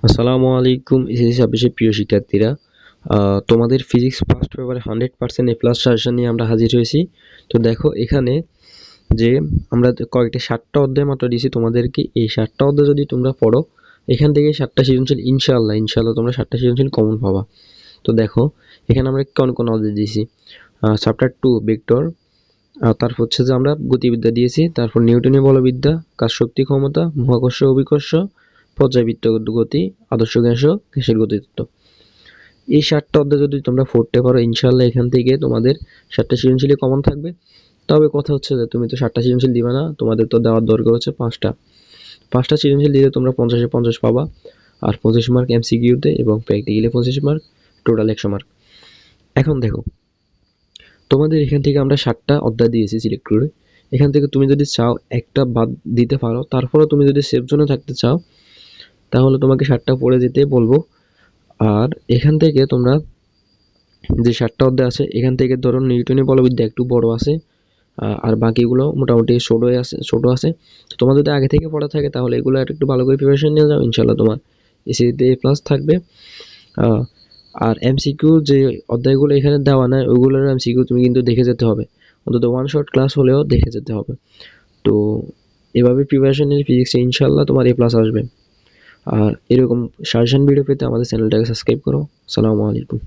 আসসালামু আলাইকুম এসএসসি ছাব্বিশের প্রিয় শিক্ষার্থীরা, তোমাদের ফিজিক্স ফার্স্ট পেপারে 100% এ প্লাস সাজেশন নিয়ে আমরা হাজির হয়েছি। তো দেখো এখানে যে আমরা কয়েকটা 7টা অধ্যায় মাত্র দিয়েছি তোমাদেরকে। এই 7টা অধ্যায় যদি তোমরা পড়ো, এখান থেকে 7টা সৃজনশীল ইনশাআল্লাহ তোমরা 7টা সৃজনশীল কমন পাবা। তো দেখো এখানে আমরা কোন কোন অধ্যায় দিয়েছি। চ্যাপ্টার 2 ভেক্টর, তারপর হচ্ছে যে আমরা গতিবিদ্যা দিয়েছি, তারপর নিউটনীয় বলবিদ্যা, কাজ শক্তি ক্ষমতা, মহাকর্ষ অভিকর্ষ, পর্যায়বৃত্ত গতি, আদর্শ গ্যাস ও গ্যাসের গতিতত্ত্ব। এই 7টা অধ্যায় যদি তোমরা পড়তে পারো ইনশাআল্লাহ এখান থেকে তোমাদের 7টা সৃজনশীলই কমন থাকবে। তবে কথা হচ্ছে যে তুমি তো 7টা সৃজনশীল দিবে না, তোমাদের তো দেওয়ার দরকার হচ্ছে 5টা সৃজনশীল দিলে তোমরা 50-এ 50 পাবা, আর 25 মার্ক এমসিকিউতে এবং প্র্যাকটিক্যালে 25 মার্ক, টোটাল 100 মার্ক। এখন দেখো তোমাদের এখান থেকে আমরা 7টা অধ্যায় দিয়েছি সিলেক্ট করে। এখান থেকে তুমি যদি চাও একটা বাদ দিতে পারো, তারপরে তুমি যদি সেফ জোনে থাকতে চাও তাহলে তোমাকে 7টা পড়ে যেতে বলবো। আর এখান থেকে তোমরা যে 7টা অধ্যায় আছে এখান থেকে ধরো নিউটনের বলবিদ্যা একটু বড় আছে, আর বাকিগুলো মোটামুটি ছোট আছে। তোমার যদি আগে থেকে পড়া থাকে তাহলে এগুলো একটু ভালো করে প্রিপারেশন নিয়ে যাও, ইনশাল্লাহ তোমার এসএসসিতে এ প্লাস থাকবে। আর এমসিকিউ যে অধ্যায়গুলো এখানে দেওয়া নাই ওইগুলোর এমসিকিউ তুমি কিন্তু দেখে যেতে হবে, অন্তত ওয়ান শর্ট ক্লাস হলেও দেখে যেতে হবে। তো এভাবে প্রিপারেশন নিলে ফিজিক্সে ইনশাল্লাহ তোমার এ প্লাস আসবে। আর এরকম সাজেশন ভিডিও পেতে আমাদের চ্যানেলটাকে সাবস্ক্রাইব করো। আসসালামু আলাইকুম।